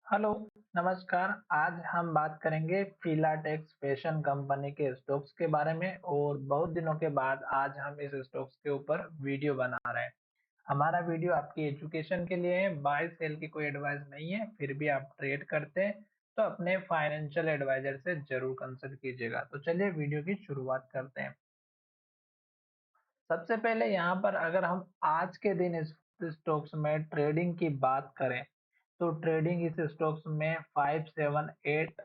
Hello, नमस्कार। आज हम बात करेंगे फिलाटेक्स फैशन कंपनी के स्टॉक्स के बारे में और बहुत दिनों के बाद आज हम इस स्टॉक्स के ऊपर वीडियो बना रहे हैं। हमारा वीडियो आपकी एजुकेशन के लिए है, बाय सेल की कोई एडवाइस नहीं है। फिर भी आप ट्रेड करते हैं तो अपने फाइनेंशियल एडवाइजर से जरूर कंसल्ट कीजिएगा। तो चलिए वीडियो की शुरुआत करते हैं। सबसे पहले यहाँ पर अगर हम आज के दिन इस स्टॉक्स में ट्रेडिंग की बात करें तो ट्रेडिंग इस स्टॉक्स में 578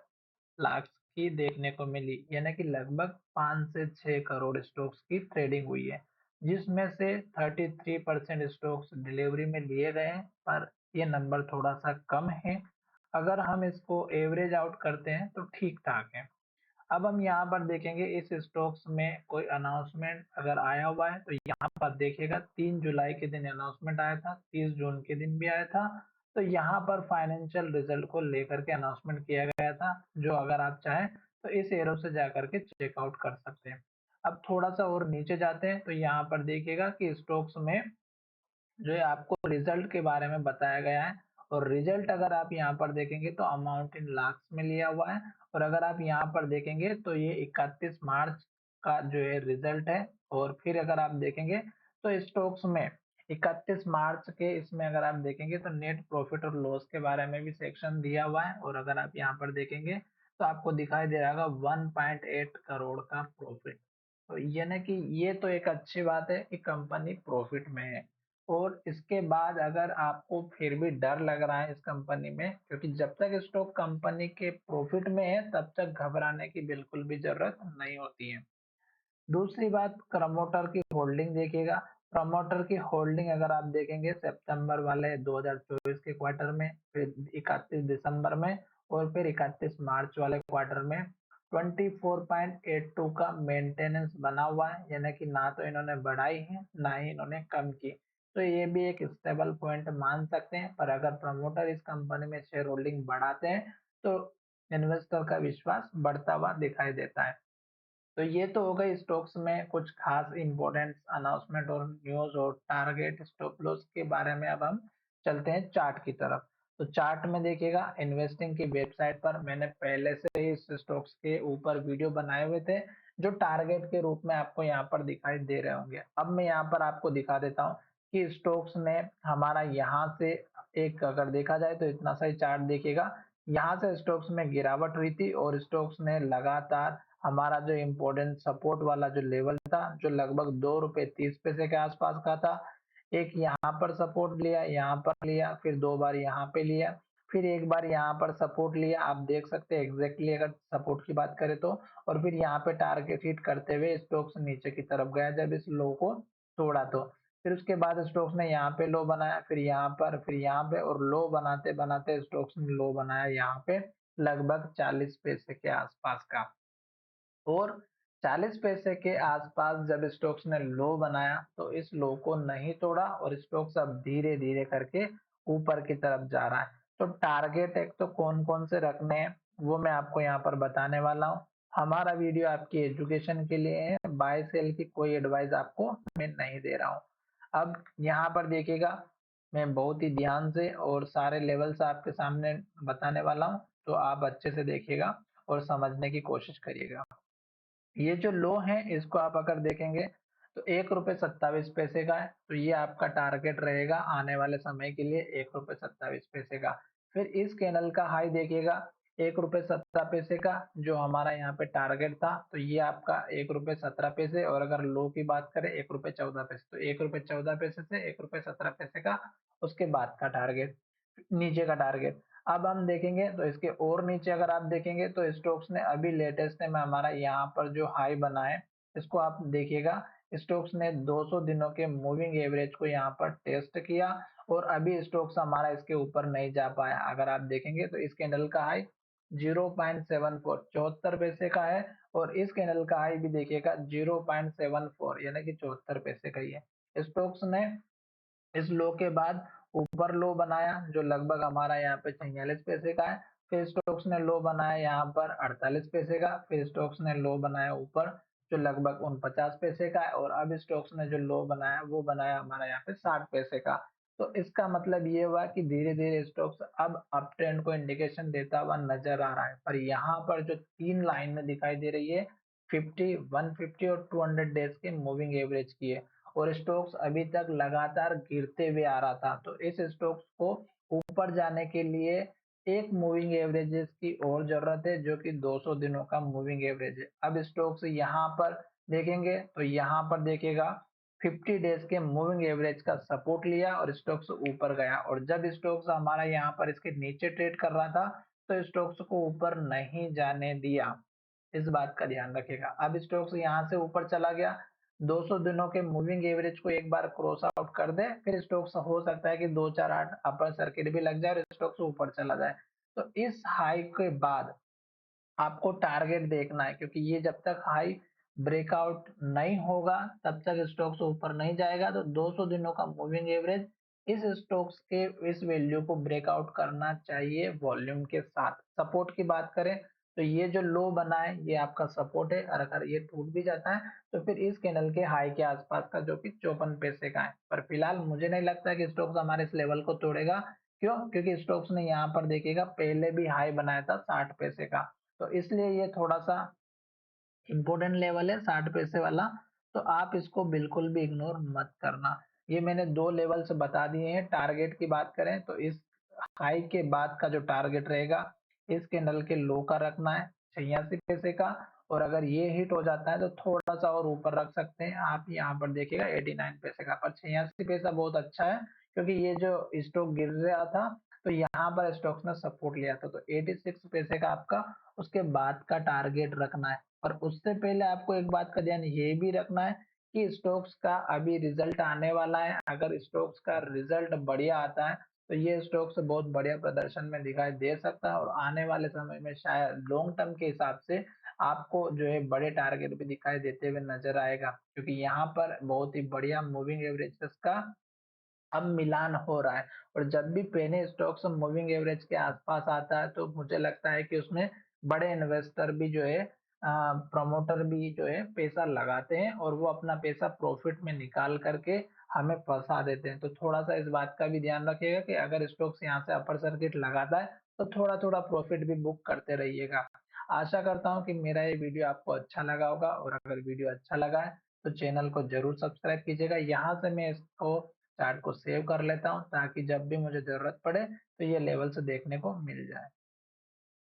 लाख की देखने को मिली, यानी कि लगभग 5 से 6 करोड़ स्टॉक्स की ट्रेडिंग हुई है, जिसमें से 33% स्टॉक्स डिलीवरी में लिए गए हैं, पर ये नंबर थोड़ा सा कम है। अगर हम इसको एवरेज आउट करते हैं तो ठीक ठाक है। अब हम यहाँ पर देखेंगे इस स्टॉक्स में कोई अनाउंसमेंट अगर आया हुआ है तो यहाँ पर देखिएगा 3 जुलाई के दिन अनाउंसमेंट आया था, 30 जून के दिन भी आया था। तो यहाँ पर फाइनेंशियल रिजल्ट को लेकर के अनाउंसमेंट किया गया था, जो अगर आप चाहें तो इस एरो से जाकर के चेकआउट कर सकते हैं। अब थोड़ा सा और नीचे जाते हैं तो यहाँ पर देखिएगा कि स्टॉक्स में जो है आपको रिजल्ट के बारे में बताया गया है, और रिजल्ट अगर आप यहाँ पर देखेंगे तो अमाउंट इन लाख्स में लिया हुआ है। और अगर आप यहाँ पर देखेंगे तो ये 31 मार्च का जो है रिजल्ट है। और फिर अगर आप देखेंगे तो स्टॉक्स में 31 मार्च के इसमें अगर आप देखेंगे तो नेट प्रॉफिट और लॉस के बारे में भी सेक्शन दिया हुआ है, और अगर आप यहाँ पर देखेंगे तो आपको दिखाई दे रहा होगा 1.8 करोड़ का प्रॉफिट। तो यानी कि ये तो एक अच्छी बात है कि कंपनी प्रॉफिट में है। और इसके बाद अगर आपको फिर भी डर लग रहा है इस कंपनी में, क्योंकि जब तक स्टॉक कंपनी के प्रॉफिट में है तब तक घबराने की बिल्कुल भी जरूरत नहीं होती है। दूसरी बात, प्रमोटर की होल्डिंग देखिएगा। प्रमोटर की होल्डिंग अगर आप देखेंगे सितंबर वाले 2024 के क्वार्टर में, फिर 31 दिसंबर में, और फिर 31 मार्च वाले क्वार्टर में 24.82 का मेंटेनेंस बना हुआ है, यानी कि ना तो इन्होंने बढ़ाई है ना ही इन्होंने कम की। तो ये भी एक स्टेबल पॉइंट मान सकते हैं। पर अगर प्रमोटर इस कंपनी में शेयर होल्डिंग बढ़ाते हैं तो इन्वेस्टर का विश्वास बढ़ता हुआ दिखाई देता है। तो ये तो हो गई स्टॉक्स में कुछ खास इंपॉर्टेंट अनाउंसमेंट और न्यूज और टारगेट स्टॉप लॉस के बारे में। अब हम चलते हैं चार्ट की तरफ। तो चार्ट में देखिएगा, इन्वेस्टिंग की वेबसाइट पर मैंने पहले से ही इस स्टॉक्स के ऊपर वीडियो बनाए हुए थे, जो टारगेट के रूप में आपको यहाँ पर दिखाई दे रहे होंगे। अब मैं यहाँ पर आपको दिखा देता हूँ कि स्टॉक्स ने हमारा यहाँ से एक अगर देखा जाए तो इतना सा ही चार्ट देखिएगा। यहाँ से स्टॉक्स में गिरावट हुई थी और स्टॉक्स ने लगातार हमारा जो इम्पोर्टेंट सपोर्ट वाला जो लेवल था, जो लगभग 2 रुपए 30 पैसे के आसपास का था, एक यहाँ पर सपोर्ट लिया, यहाँ पर लिया, फिर 2 बार यहाँ पे लिया, फिर एक बार यहाँ पर सपोर्ट लिया। आप देख सकते हैं एग्जैक्टली अगर सपोर्ट की बात करें तो। और फिर यहाँ पे टारगेट हिट करते हुए स्टॉक्स नीचे की तरफ गया जब इस लो को तोड़ा तो। फिर उसके बाद स्टॉक्स ने यहाँ पे लो बनाया, फिर यहाँ पर, फिर यहाँ पे, और लो बनाते बनाते स्टॉक्स ने लो बनाया यहाँ पे लगभग 40 पैसे के आसपास का। और 40 पैसे के आसपास जब स्टॉक्स ने लो बनाया तो इस लो को नहीं तोड़ा और स्टॉक्स अब धीरे धीरे करके ऊपर की तरफ जा रहा है। तो टारगेट एक तो कौन कौन से रखने हैं वो मैं आपको यहाँ पर बताने वाला हूँ। हमारा वीडियो आपकी एजुकेशन के लिए है, बाय सेल की कोई एडवाइस आपको मैं नहीं दे रहा हूँ। अब यहाँ पर देखिएगा, मैं बहुत ही ध्यान से और सारे लेवल्स आपके सामने बताने वाला हूँ, तो आप अच्छे से देखिएगा और समझने की कोशिश करिएगा। ये जो लो है इसको आप अगर देखेंगे तो 1 रुपए 27 पैसे का है, तो ये आपका टारगेट रहेगा आने वाले समय के लिए, 1 रुपए 27 पैसे का। फिर इस कैनल का हाई देखिएगा 1 रुपए 17 पैसे का, जो हमारा यहाँ पे टारगेट था, तो ये आपका 1 रुपए 17 पैसे। और अगर लो की बात करें 1 रुपए 14 पैसे, तो 1 रुपए 14 पैसे से 1 रुपए 17 पैसे का उसके बाद का टारगेट, नीचे का टारगेट। अब हम देखेंगे तो इसके और नीचे अगर आप देखेंगे तो स्टोक्स ने अभी लेटेस्ट में हमारा यहाँ पर जो हाई बना है, इसको आप देखिएगा, स्टोक्स ने 200 दिनों के मूविंग एवरेज को यहाँ पर टेस्ट किया और अभी स्टोक्स हमारा इसके ऊपर नहीं जा पाया। अगर आप देखेंगे तो इस कैंडल का हाई 0.74 74 पैसे का है, और इस कैंडल का हाई भी देखिएगा 0.74 यानी कि 74 पैसे का ही है। स्टोक्स ने इस लो के बाद ऊपर लो बनाया जो लगभग हमारा यहाँ पे 46 पैसे का है। फिर स्टोक्स ने लो बनाया यहाँ पर 48 पैसे का। फिर स्टोक्स ने लो बनाया ऊपर जो लगभग 49 पैसे का है, और अब स्टोक्स ने जो लो बनाया वो बनाया हमारा यहाँ पे 60 पैसे का। तो इसका मतलब ये हुआ कि धीरे-धीरे स्टॉक्स अब अप ट्रेंड को इंडिकेशन देता हुआ नज़र आ रहा है। पर यहाँ पर जो 3 लाइनें दिखाई दे रही है 50, 150 और 200 डेज़ के मूविंग एवरेज की है और स्टॉक्स अभी तक लगातार गिरते हुए आ रहा था। तो इस स्टॉक्स को ऊपर जाने के लिए एक मूविंग एवरेजेस की और ज़रूरत है जो कि 200 दिनों का मूविंग एवरेज है। अब स्टॉक्स यहाँ पर देखेंगे तो यहाँ पर देखिएगा 50 डेज के मूविंग एवरेज का सपोर्ट लिया और स्टॉक्स ऊपर गया और जब स्टॉक्स हमारा यहाँ पर इसके नीचे ट्रेड कर रहा था तो स्टॉक्स को ऊपर नहीं जाने दिया। इस बात का ध्यान रखिएगा। अब स्टॉक्स यहाँ से ऊपर चला गया 200 दिनों के मूविंग एवरेज को एक बार क्रॉस आउट कर दे फिर स्टॉक्स हो सकता है कि 248 अपर सर्किट भी लग जाए और स्टॉक्स ऊपर चला जाए। तो इस हाई के बाद आपको टारगेट देखना है क्योंकि ये जब तक हाई ब्रेकआउट नहीं होगा तब तक स्टॉक्स ऊपर नहीं जाएगा। तो 200 दिनों का मूविंग एवरेज इस स्टॉक्स के इस वैल्यू को ब्रेकआउट करना चाहिए वॉल्यूम के साथ। सपोर्ट की बात करें तो ये जो लो बना है ये आपका सपोर्ट है और अगर ये टूट भी जाता है तो फिर इस कैंडल के हाई के आसपास का जो कि 54 पैसे का है। पर फिलहाल मुझे नहीं लगता कि स्टॉक्स हमारे इस लेवल को तोड़ेगा। क्यों? क्योंकि स्टॉक्स ने यहाँ पर देखिएगा पहले भी हाई बनाया था 60 पैसे का। तो इसलिए ये थोड़ा-सा इम्पोर्टेंट लेवल है 60 पैसे वाला, तो आप इसको बिल्कुल भी इग्नोर मत करना। ये मैंने 2 लेवल्स बता दिए हैं, टारगेट की बात करें तो इस हाई के बाद का जो टारगेट रहेगा, इस कैंडल के लो का रखना है 86 पैसे का और अगर ये हिट हो जाता है तो थोड़ा-सा और ऊपर रख सकते हैं। आप यहाँ पर देखिएगा 89 पैसे का, पर 86 पैसा बहुत अच्छा है क्योंकि ये जो स्टॉक गिर रहा था, तो यहाँ पर स्टॉक्स ने सपोर्ट लिया था। तो 86 पैसे का आपका उसके बाद का टारगेट रखना है। और उससे पहले आपको एक बात का ध्यान ये भी रखना है कि स्टोक्स का अभी रिजल्ट आने वाला है। अगर स्टोक्स का रिजल्ट बढ़िया आता है तो ये स्टोक्स बहुत बढ़िया प्रदर्शन में दिखाई दे सकता है और आने वाले समय में शायद लॉन्ग टर्म के हिसाब से आपको जो है बड़े टारगेट भी दिखाई देते हुए नजर आएगा क्योंकि यहाँ पर बहुत ही बढ़िया मूविंग एवरेजेस का अब मिलान हो रहा है और जब भी पेनी स्टॉक्स मूविंग एवरेज के आसपास आता है तो मुझे लगता है कि उसमें बड़े इन्वेस्टर भी जो है प्रमोटर भी जो है पैसा लगाते हैं और वो अपना पैसा प्रॉफिट में निकाल करके हमें फंसा देते हैं। तो थोड़ा सा इस बात का भी ध्यान रखिएगा कि अगर स्टॉक्स यहाँ से अपर सर्किट लगाता है तो थोड़ा थोड़ा प्रॉफिट भी बुक करते रहिएगा। आशा करता हूँ कि मेरा ये वीडियो आपको अच्छा लगा होगा और अगर वीडियो अच्छा लगा है तो चैनल को जरूर सब्सक्राइब कीजिएगा। यहाँ से मैं इसको चार्ट को सेव कर लेता हूँ ताकि जब भी मुझे ज़रूरत पड़े तो ये लेवल्स देखने को मिल जाए।